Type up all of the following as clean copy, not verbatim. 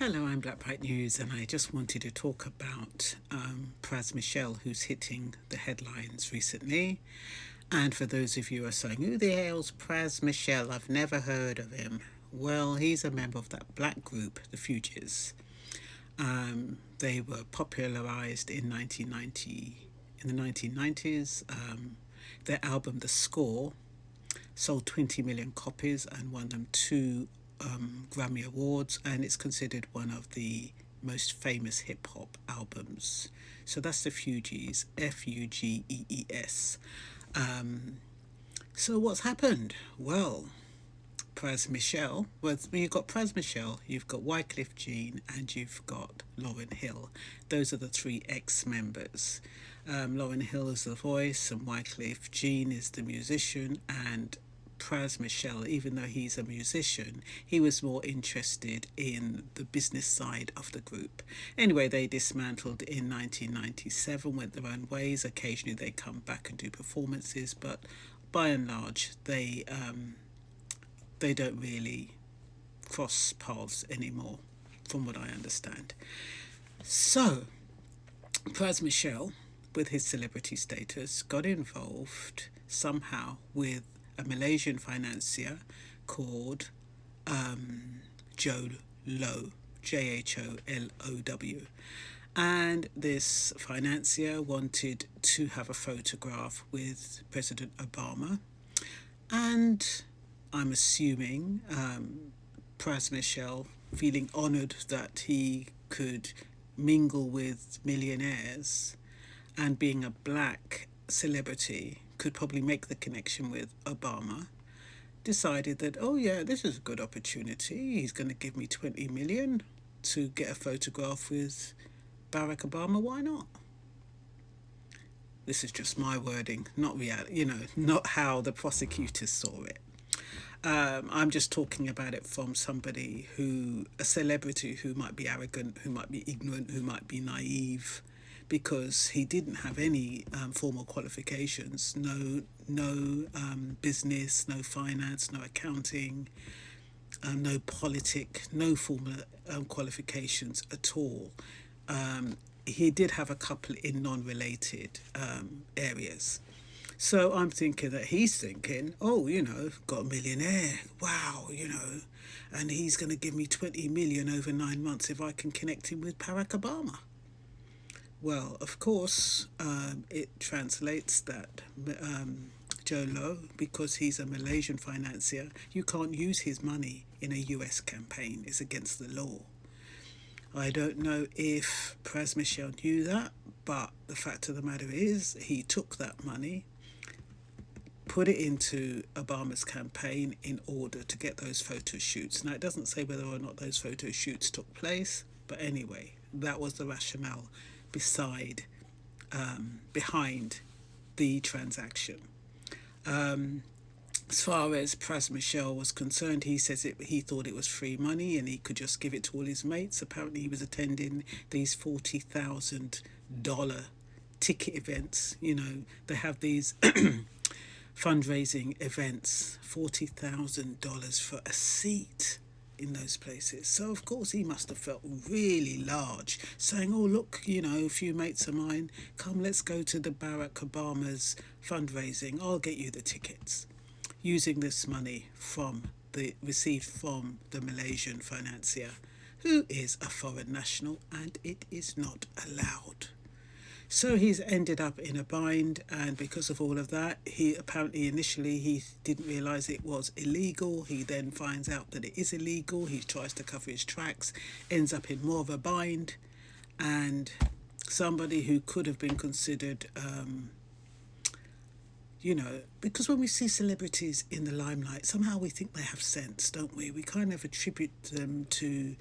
Hello, I'm Black Bright News, and I just wanted to talk about Pras Michel, who's hitting the headlines recently. And for those of you who are saying, who the hell's Pras Michel? I've never heard of him. Well, he's a member of that black group, the FUGEES. They were popularized in 1990, in the 1990s. Their album, The Score, sold 20 million copies and won them two Grammy Awards, and it's considered one of the most famous hip hop albums. So that's the FUGEES, FUGEES. So what's happened? Well, Pras Michel, well, you've got Pras Michel, you've got Wycliffe Jean, and you've got Lauryn Hill. Those are the three ex-members. Lauryn Hill is the voice, and Wycliffe Jean is the musician, and Pras Michel, even though he's a musician, he was more interested in the business side of the group. Anyway, they dismantled in 1997, went their own ways. Occasionally they come back and do performances, but by and large, they don't really cross paths anymore, from what I understand. So, Pras Michel, with his celebrity status, got involved somehow with a Malaysian financier called Joe Low, JHOLOW. And this financier wanted to have a photograph with President Obama. And I'm assuming Pras Michel, feeling honoured that he could mingle with millionaires and being a black celebrity, could probably make the connection with Obama, decided that, oh yeah, this is a good opportunity. He's going to give me 20 million to get a photograph with Barack Obama. Why not? This is just my wording, not reality, not how the prosecutors saw it. I'm just talking about it from somebody a celebrity who might be arrogant, who might be ignorant, who might be naive, because he didn't have any formal qualifications, no business, no finance, no accounting, no no formal qualifications at all. He did have a couple in non-related areas. So I'm thinking that he's thinking, oh, got a millionaire, wow, and he's going to give me 20 million over 9 months if I can connect him with Barack Obama. Well, of course, it translates that Joe Low, because he's a Malaysian financier, you can't use his money in a US campaign. It's against the law. I don't know if Pras Michel knew that, but the fact of the matter is he took that money, put it into Obama's campaign in order to get those photo shoots. Now, it doesn't say whether or not those photo shoots took place, but anyway, that was the rationale behind the transaction. As far as Pras Michel was concerned, he says he thought it was free money and he could just give it to all his mates. Apparently he was attending these $40,000 ticket events. They have these fundraising events, $40,000 for a seat in those places. So of course he must have felt really large, saying, oh look, a few mates of mine, come, let's go to the Barack Obama's fundraising, I'll get you the tickets, using this money received from the Malaysian financier, who is a foreign national, and it is not allowed. So he's ended up in a bind, and because of all of that, he apparently initially he didn't realise it was illegal. He then finds out that it is illegal. He tries to cover his tracks, ends up in more of a bind, and somebody who could have been considered, because when we see celebrities in the limelight, somehow we think they have sense, don't we? We kind of attribute them to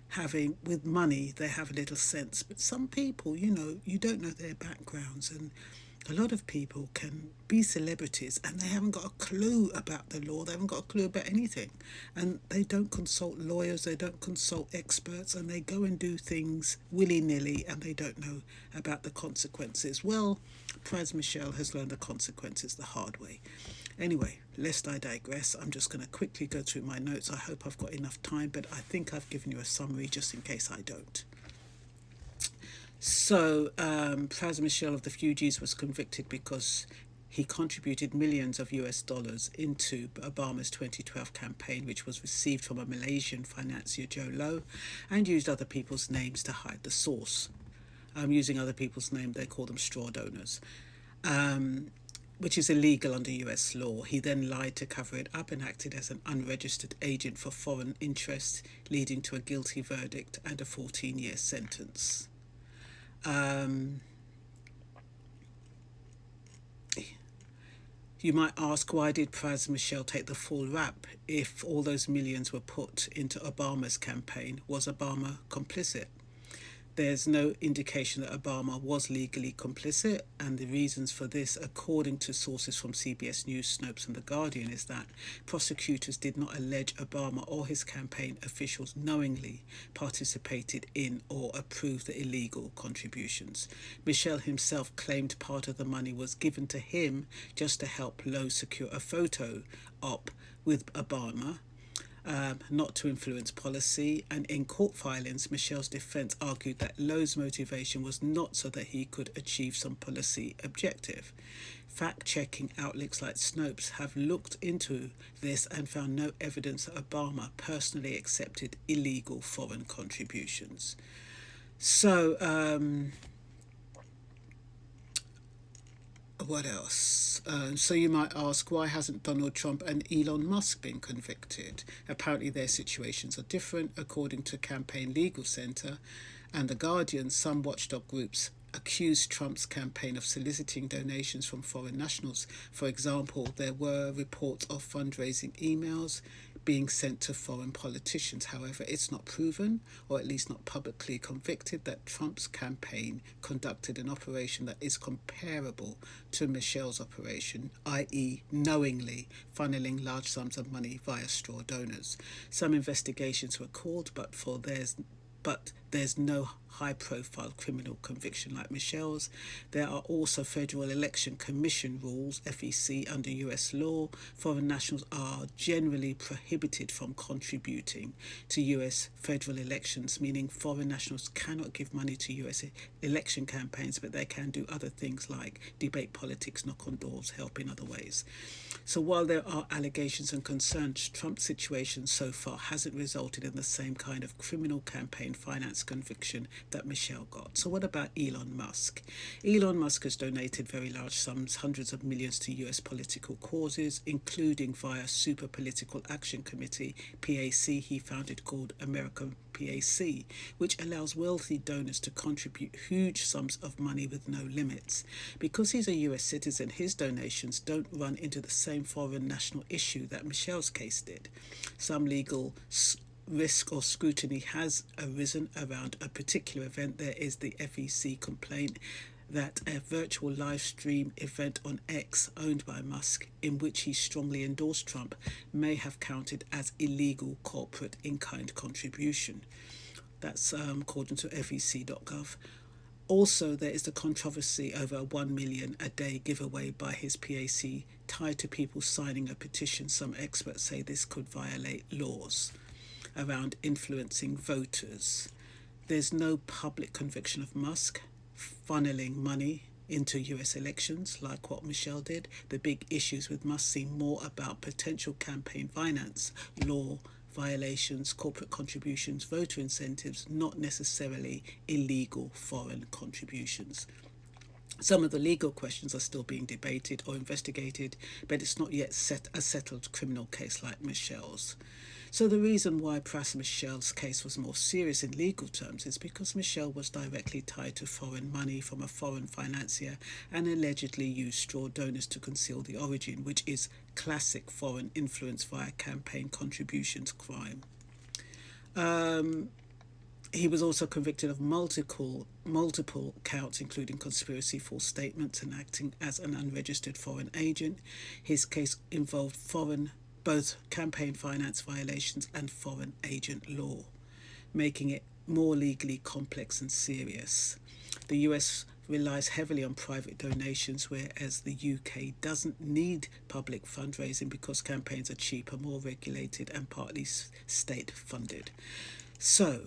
having, with money, they have a little sense. But some people, you don't know their backgrounds, and a lot of people can be celebrities and they haven't got a clue about the law, they haven't got a clue about anything, and they don't consult lawyers, they don't consult experts, and they go and do things willy-nilly and they don't know about the consequences. Well, Pras Michel has learned the consequences the hard way. Anyway, lest I digress, I'm just going to quickly go through my notes. I hope I've got enough time, but I think I've given you a summary just in case I don't. So, Pras Michel of the FUGEES was convicted because he contributed millions of US dollars into Obama's 2012 campaign, which was received from a Malaysian financier, Joe Low, and used other people's names to hide the source. Using other people's names, they call them straw donors, which is illegal under US law. He then lied to cover it up and acted as an unregistered agent for foreign interests, leading to a guilty verdict and a 14-year sentence. You might ask, why did Pras Michel take the full rap if all those millions were put into Obama's campaign? Was Obama complicit? There's no indication that Obama was legally complicit, and the reasons for this, according to sources from CBS News, Snopes and The Guardian, is that prosecutors did not allege Obama or his campaign officials knowingly participated in or approved the illegal contributions. Michel himself claimed part of the money was given to him just to help Lowe secure a photo op with Obama, not to influence policy, and in court filings, Michel's defense argued that Lowe's motivation was not so that he could achieve some policy objective. Fact-checking outlets like Snopes have looked into this and found no evidence that Obama personally accepted illegal foreign contributions. So, what else? So you might ask, why hasn't Donald Trump and Elon Musk been convicted? Apparently their situations are different. According to Campaign Legal Center and The Guardian, some watchdog groups accused Trump's campaign of soliciting donations from foreign nationals. For example, there were reports of fundraising emails being sent to foreign politicians. However, it's not proven, or at least not publicly convicted, that Trump's campaign conducted an operation that is comparable to Michel's operation, i.e. knowingly funneling large sums of money via straw donors. Some investigations were called, but there's no high-profile criminal conviction like Michel's. There are also Federal Election Commission rules, FEC, under US law. Foreign nationals are generally prohibited from contributing to US federal elections, meaning foreign nationals cannot give money to US election campaigns, but they can do other things like debate politics, knock on doors, help in other ways. So while there are allegations and concerns, Trump's situation so far hasn't resulted in the same kind of criminal campaign finance conviction that Michel got. So what about Elon Musk? Elon Musk has donated very large sums, hundreds of millions, to US political causes, including via Super Political Action Committee, PAC, he founded, called American PAC, which allows wealthy donors to contribute huge sums of money with no limits. Because he's a US citizen, his donations don't run into the same foreign national issue that Michel's case did. Some legal risk or scrutiny has arisen around a particular event. There is the FEC complaint that a virtual live stream event on X owned by Musk, in which he strongly endorsed Trump, may have counted as illegal corporate in-kind contribution. That's according to FEC.gov. Also, there is the controversy over a $1 million a day giveaway by his PAC tied to people signing a petition. Some experts say this could violate laws around influencing voters. There's no public conviction of Musk funneling money into US elections like what Michel did. The big issues with Musk seem more about potential campaign finance, law violations, corporate contributions, voter incentives, not necessarily illegal foreign contributions. Some of the legal questions are still being debated or investigated, but it's not yet a settled criminal case like Michel's. So the reason why Pras Michel's case was more serious in legal terms is because Michel was directly tied to foreign money from a foreign financier and allegedly used straw donors to conceal the origin, which is classic foreign influence via campaign contributions crime. He was also convicted of multiple counts, including conspiracy, false statements, and acting as an unregistered foreign agent. His case involved both campaign finance violations and foreign agent law, making it more legally complex and serious. The US relies heavily on private donations, whereas the UK doesn't need public fundraising because campaigns are cheaper, more regulated, and partly state funded. So,